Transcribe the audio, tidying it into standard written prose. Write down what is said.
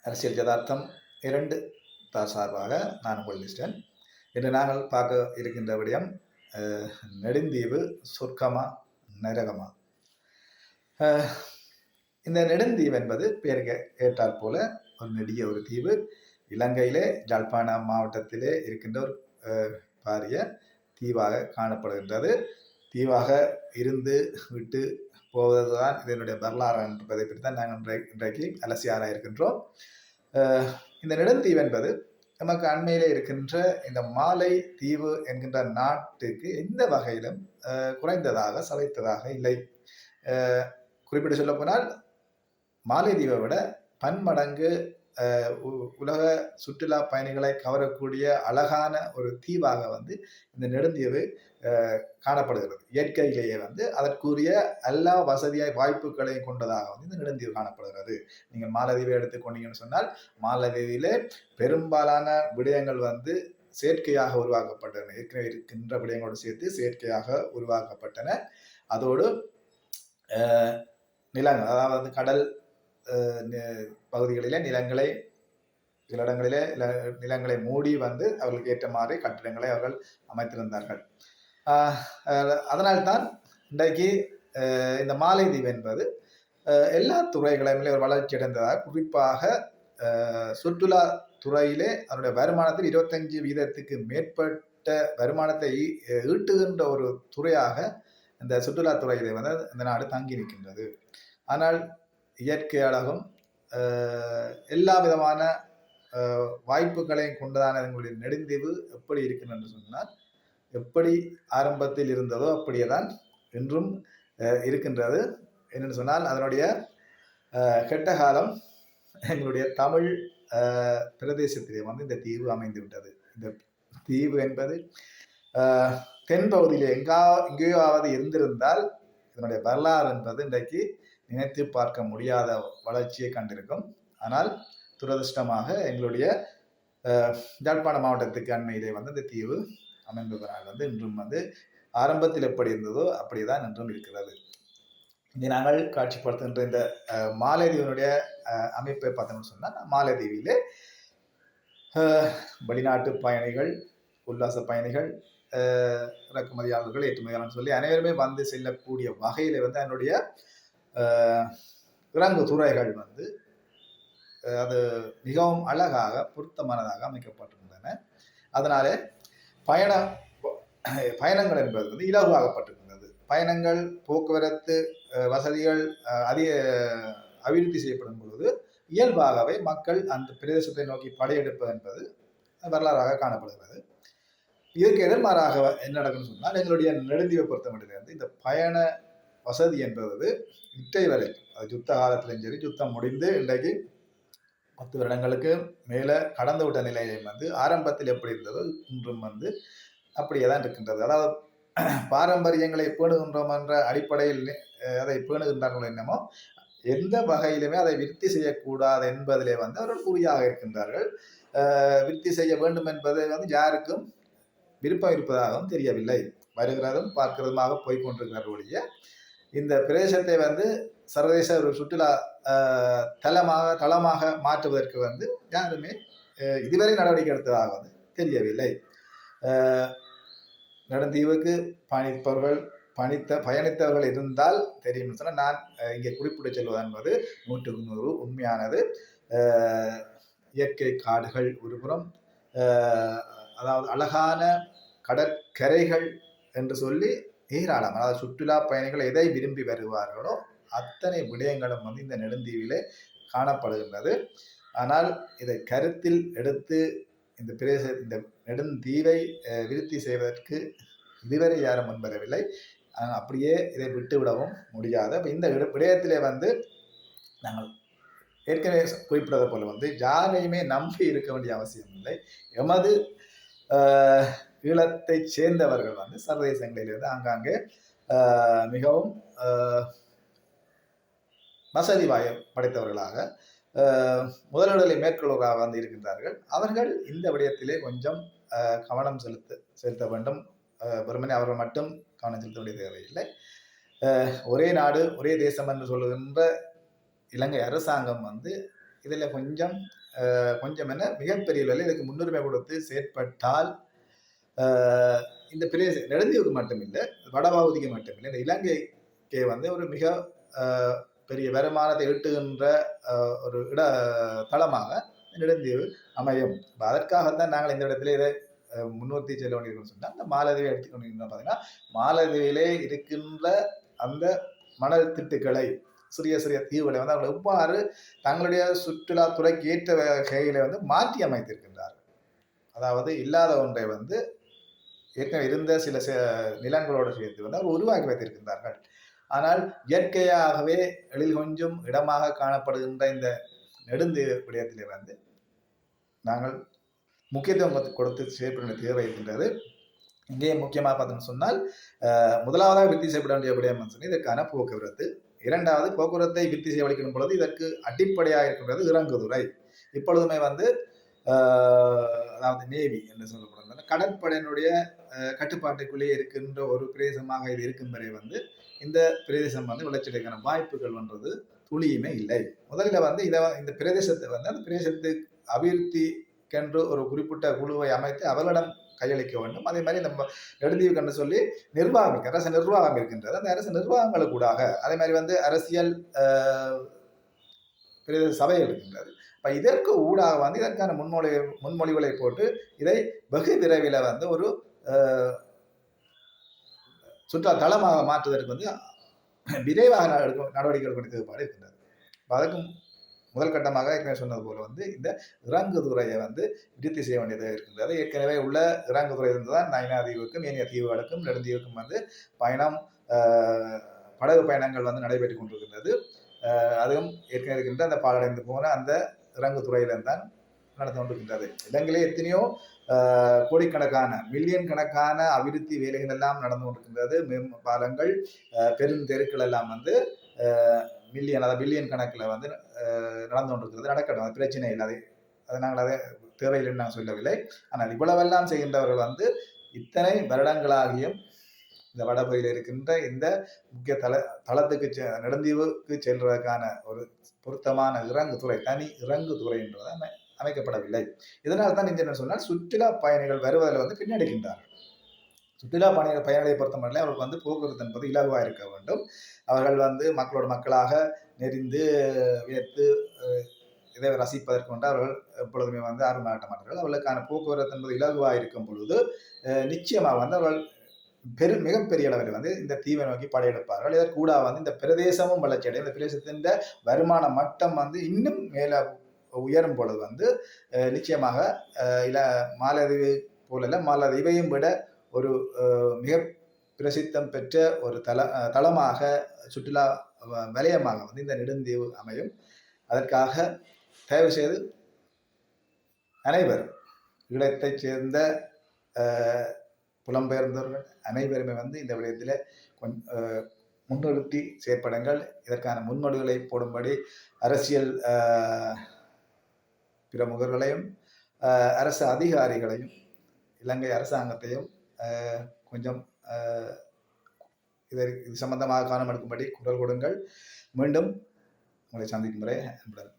அரசியல் யதார்த்தம் 2 சார்பாக நான் உங்கள் லிஸ்டன். இன்று நாங்கள் பார்க்க இருக்கின்ற விடயம் நெடுந்தீவு சொர்க்கமா நரகமா. இந்த நெடுந்தீவு என்பது பெயருக்கு ஏற்றால் போல ஒரு நெடிய ஒரு தீவு. இலங்கையிலே யாழ்ப்பாணம் மாவட்டத்திலே இருக்கின்ற ஒரு பாரிய தீவாக காணப்படுகின்றது. தீவாக இருந்து விட்டு போவதுதான் இதனுடைய வரலாறு என்பதை பற்றி தான் நாங்கள் இன்றைக்கு அலசி ஆராயிருக்கின்றோம். இந்த நெடுந்தீவு என்பது நமக்கு அண்மையிலே இருக்கின்ற இந்த மாலை தீவு என்கின்ற நாட்டுக்கு எந்த வகையிலும் குறைந்ததாக சளைத்ததாக இல்லை. குறிப்பிட்டு சொல்ல போனால் மாலைதீவை விட பன்மடங்கு உலக சுற்றுலா பயணிகளை கவரக்கூடிய அழகான ஒரு தீவாக இந்த நெடுந்தீவு காணப்படுகிறது. இயற்கையிலேயே அதற்குரிய எல்லா வசதியாய் வாய்ப்புகளையும் கொண்டதாக இந்த நெடுந்தீவு காணப்படுகிறது. நீங்கள் மாலத்தீவை எடுத்துக்கொண்டீங்கன்னு சொன்னால் மாலத்தீவிலே பெரும்பாலான விடயங்கள் செயற்கையாக உருவாக்கப்பட்டன. ஏற்கனவே இருக்கின்ற விடயங்களோடு சேர்த்து செயற்கையாக உருவாக்கப்பட்டன. அதோடு நிலங்கள், அதாவது கடல் பகுதிகளிலே நிலங்களை சில இடங்களிலே நிலங்களை மூடி அவர்களுக்கு ஏற்ற மாதிரி கட்டிடங்களை அவர்கள் அமைத்திருந்தார்கள். அதனால்தான் இன்றைக்கு இந்த மாலைதீவு என்பது எல்லா துறைகளிலுமே ஒரு வளர்ச்சி அடைந்ததாக, குறிப்பாக சுற்றுலா துறையிலே அதனுடைய வருமானத்தில் 25% மேற்பட்ட வருமானத்தை ஈட்டுகின்ற ஒரு துறையாக இந்த சுற்றுலா துறையிலே இந்த நாடு தங்கி நிற்கின்றது. ஆனால் இயற்கை அழகும் எல்லா விதமான வாய்ப்புகளையும் கொண்டதான எங்களுடைய நெடுந்தீவு எப்படி இருக்கிறது என்று சொன்னால், எப்படி ஆரம்பத்தில் இருந்ததோ அப்படியே தான் இன்றும் இருக்கின்றது. என்னென்னு சொன்னால் அதனுடைய கெட்ட காலம் எங்களுடைய தமிழ் பிரதேசத்திலே இந்த தீவு அமைந்து விட்டது. இந்த தீவு என்பது தென்பகுதியிலே எங்கேயாவது இருந்திருந்தால் இதனுடைய வரலாறு என்பது இன்றைக்கு நினைத்து பார்க்க முடியாத வளர்ச்சியை கண்டிருக்கும். ஆனால் துரதிருஷ்டமாக எங்களுடைய யாழ்ப்பாண மாவட்டத்துக்கு அண்மையிலே இந்த தீவு அமைந்ததனால் இன்றும் ஆரம்பத்தில் எப்படி இருந்ததோ அப்படிதான் இன்றும் இருக்கிறது. இங்கே நாங்கள் காட்சிப்படுத்துகின்ற இந்த மாலைதீவினுடைய அமைப்பை பார்த்தோம்னு சொன்னால், மாலைதீவிலே வெளிநாட்டு பயணிகள், உல்லாச பயணிகள், இறக்குமதியாளர்கள், ஏற்றுமதியாளர்கள் சொல்லி அனைவருமே செல்லக்கூடிய வகையில அதனுடைய இறங்கு துறைகள் அது மிகவும் அழகாக பொருத்தமானதாக அமைக்கப்பட்டிருந்தன. அதனாலே பயணங்கள் என்பது இலகுவாகப்பட்டிருந்தது. பயணங்கள், போக்குவரத்து வசதிகள் அபிவிருத்தி செய்யப்படும் பொழுது இயல்பாகவே மக்கள் அந்த பிரதேசத்தை நோக்கி படையெடுப்பது என்பது வரலாறாக காணப்படுகிறது. இதுக்கு எதிர்மாறாக என்ன நடக்கும்னு சொன்னால், எங்களுடைய நெடுந்தீவை பொறுத்தமட்டிலிருந்து இந்த பயண வசதி என்பது இட்டை வரை, அது யுத்த காலத்திலும் சரி, யுத்தம் முடிந்து இன்றைக்கு 10 வருடங்களுக்கு மேலே கடந்து விட்ட நிலையை ஆரம்பத்தில் எப்படி இருந்ததோ இன்றும் அப்படியே தான் இருக்கின்றது. அதாவது பாரம்பரியங்களை பேணுகின்றோம் என்ற அடிப்படையில் அதை பேணுகின்றார்கள் என்னமோ, எந்த வகையிலுமே அதை விருத்தி செய்யக்கூடாது என்பதிலே அவர்கள் குறியாக இருக்கின்றார்கள். விருத்தி செய்ய வேண்டும் என்பது யாருக்கும் விருப்பம் இருப்பதாகவும் தெரியவில்லை. வருகிறதும் பார்க்கிறதுமாக போய்கொண்டிருக்கிறார்கள் ஒழிய இந்த பிரதேசத்தை சர்வதேச ஒரு சுற்றுலா தளமாக மாற்றுவதற்கு யாருமே இதுவரை நடவடிக்கை எடுத்ததாக தெரியவில்லை. நெடுந்தீவுக்கு பயணித்தவர்கள் இருந்தால் தெரியும் சொன்னால், நான் இங்கே குறிப்பிட்டு சொல்வது என்பது 100க்கு 100 உண்மையானது. இயற்கை காடுகள் ஒருபுறம், அதாவது அழகான கடற்கரைகள் என்று சொல்லி ஏராளம், அதாவது சுற்றுலா பயணிகள் எதை விரும்பி வருவார்களோ அத்தனை விடயங்களும் இந்த நெடுந்தீவிலே காணப்படுகின்றது. ஆனால் இதை கருத்தில் எடுத்து இந்த நெடுந்தீவை விருத்தி செய்வதற்கு இதுவரை யாரும் முன்வரவில்லை. அப்படியே இதை விட்டுவிடவும் முடியாது. இந்த விடயத்திலே நாங்கள் ஏற்கனவே குறிப்பிட்டதை போல யாரையுமே நம்பி இருக்க வேண்டிய அவசியம் இல்லை. எமது ஈழத்தை சேர்ந்தவர்கள் சர்வதேசங்களிலிருந்து ஆங்காங்கே மிகவும் வசதி படைத்தவர்களாக முதலீடுகளை மேற்கொள்வதாக இருக்கின்றார்கள். அவர்கள் இந்த விடயத்திலே கொஞ்சம் கவனம் செலுத்த வேண்டும். வெறுமனே அவர்கள் மட்டும் கவனம் செலுத்த வேண்டிய தேவையில்லை. ஒரே நாடு ஒரே தேசம் என்று சொல்லுகின்ற இலங்கை அரசாங்கம் இதில் கொஞ்சம் கொஞ்சம் என்ன மிகப்பெரிய அளவில் இதுக்கு முன்னுரிமை கொடுத்து செயற்பட்டால் இந்த பிரதேச நெடுந்தீவுக்கு மட்டுமில்லை, வடபகுதிக்கு மட்டுமில்லை, இந்த இலங்கைக்கு வந்து ஒரு மிக பெரிய வருமானத்தை ஈட்டுகின்ற ஒரு தளமாக நெடுந்தீவு அமையும். அதற்காகத்தான் நாங்கள் இந்த இடத்துல இதை முன்னிறுத்தி செல்ல வேண்டியிருக்கோம்னு சொன்னால், அந்த மாலதீவை எடுத்துக்கொண்டிருக்கோம். பார்த்தீங்கன்னா மாலதீவிலே இருக்கின்ற அந்த மணல் திட்டுக்களை, சிறிய சிறிய தீவுகளை வந்து அவர்கள் எவ்வாறு தங்களுடைய சுற்றுலாத்துறைக்கு ஏற்ற வகையில வந்து மாற்றி அமைத்திருக்கின்றார்கள். அதாவது இல்லாத ஒன்றை வந்து ஏற்கனவே இருந்த சில நிலங்களோடு சேர்த்து வந்து அவர் உருவாக்கி வைத்திருக்கின்றார்கள். ஆனால் இயற்கையாகவே எழில் கொஞ்சம் இடமாக காணப்படுகின்ற இந்த நெடுந்தீவு விடயத்திலே வந்து நாங்கள் முக்கியத்துவம் கொடுத்து செயற்பட தேவை இருக்கின்றது. இங்கே முக்கியமாக பார்த்தோம்னு சொன்னால், முதலாவதாக விருத்தி செய்யப்பட வேண்டிய விடயம் சொன்னால் இதற்கான போக்குவரத்து. இரண்டாவது, போக்குவரத்தை விருத்தி செய்யவழிக்கும் பொழுது இதற்கு அடிப்படையாக இருக்கின்றது இறங்குதுறை. இப்பொழுதுமே வந்து அதாவது நேவி என்று சொல்லப்படுகிறது கடற்படையினுடைய கட்டுப்பாட்டுக்குள்ளே இருக்கின்ற ஒரு பிரதேசமாக இது இருக்கும் வரை வந்து இந்த பிரதேசம் வந்து வளர்ச்சியடைக்கான வாய்ப்புகள் வந்தது துளியுமே இல்லை. முதலில் வந்து இந்த பிரதேசத்தை வந்து அந்த பிரதேசத்துக்கு அபிவிருத்திக்கென்று ஒரு குறிப்பிட்ட குழுவை அமைத்து அவர்களிடம் கையளிக்க வேண்டும். அதே மாதிரி நம்ம நெடுந்தீவு கண்டு சொல்லி நிர்வாகம் அரசு நிர்வாகம் இருக்கின்றது. அந்த அரசு நிர்வாகங்களுக்கு கூடாக அதே மாதிரி வந்து அரசியல் பிரதேச சபைகள் இருக்கின்றது. இப்போ இதற்கு ஊடாக வந்து இதற்கான முன்மொழிவுகளை போட்டு இதை வெகு விரைவில் வந்து ஒரு சுற்றுலா தளமாக மாற்றுவதற்கு வந்து விரைவாக நடவடிக்கை எடுக்க வேண்டிய தேவைப்பாடு இருக்கின்றது. அதுக்கும் முதல் கட்டமாக ஏற்கனவே சொன்னது போல வந்து இந்த இறங்குதுறையை வந்து விருத்தி செய்ய வேண்டியது இருக்கின்றது. ஏற்கனவே உள்ள இறங்குதுறை இருந்துதான் நைனா தீவுக்கும் ஏனைய தீவுகளுக்கும் நெடுந்தீவுக்கும் வந்து பயணம் படகு பயணங்கள் வந்து நடைபெற்றுக் கொண்டிருக்கின்றது. அதுவும் ஏற்கனவே இருக்கின்ற அந்த பாலடைந்து போன அந்த இறங்குதுறையில்தான் நடந்து கொண்டிருக்கின்றது. இலங்கையிலே எத்தனையோ கோடிக்கணக்கான மில்லியன் கணக்கான அபிவிருத்தி வேலைகள் எல்லாம் நடந்து கொண்டிருக்கின்றது. பாலங்கள் பெருந்தெருக்கள் எல்லாம் வந்து மில்லியன் அதாவது பில்லியன் கணக்கில் வந்து நடந்து கொண்டிருக்கிறது. நடக்கட்டும், அது பிரச்சனை இல்லை. அதை நாங்கள் அதை தேவையில்லைன்னு நாங்கள் சொல்லவில்லை. ஆனால் இவ்வளவெல்லாம் செய்கின்றவர்கள் வந்து இத்தனை வருடங்களாகியும் இந்த வடபகுதியில் இருக்கின்ற இந்த முக்கிய தளத்துக்கு நெடுந்தீவுக்கு செல்வதற்கான ஒரு பொருத்தமான இறங்குதுறை, தனி இறங்குதுறை என்பது அமைக்கப்படவில்லை. இதனால் தான் என்ன சொன்னால் சுற்றுலா பயணிகள் வருவதில் வந்து பின்னடைகின்றார்கள். சுற்றுலா பயணிகளை பொறுத்தமட்டில் அவர்களுக்கு வந்து போக்குவரத்து என்பது இலகுவாக இருக்க வேண்டும். அவர்கள் வந்து மக்களோட மக்களாக நெறிந்து வியத்து இதை ரசிப்பதற்கு கொண்டு அவர்கள் எப்பொழுதுமே வந்து ஆர்வம் காட்ட மாட்டார்கள். அவர்களுக்கான போக்குவரத்து என்பது இலகுவாக இருக்கும் பொழுது நிச்சயமாக வந்து அவர்கள் மிகப்பெரிய அளவில் வந்து இந்த தீவை நோக்கி படையெடுப்பார்கள். இதற்கு கூட வந்து இந்த பிரதேசமும் வளர்ச்சி அடையும். இந்த பிரதேசத்தின் வருமான மட்டம் வந்து இன்னும் மேல உயரும் பொழுது வந்து நிச்சயமாக மாலதீவு போல மாலதீவையும் விட ஒரு மிக பிரசித்தம் பெற்ற ஒரு தளமாக சுற்றுலா வலயமாக வந்து இந்த நெடுந்தீவு அமையும். அதற்காக தயவு செய்து அனைவரும் ஈழத்தைச் சேர்ந்த புலம்பெயர்ந்தவர்கள் அனைவருமே வந்து இந்த விடயத்தில் முன்னிறுத்தி செயற்படுங்கள். இதற்கான முன்மொழிவுகளை போடும்படி அரசியல் பிரமுகர்களையும் அரசு அதிகாரிகளையும் இலங்கை அரசாங்கத்தையும் கொஞ்சம் இது சம்பந்தமாக கவனம் எடுக்கும்படி குரல் கொடுங்கள். மீண்டும் உங்களை சந்திக்கும் வரை அன்புடன்.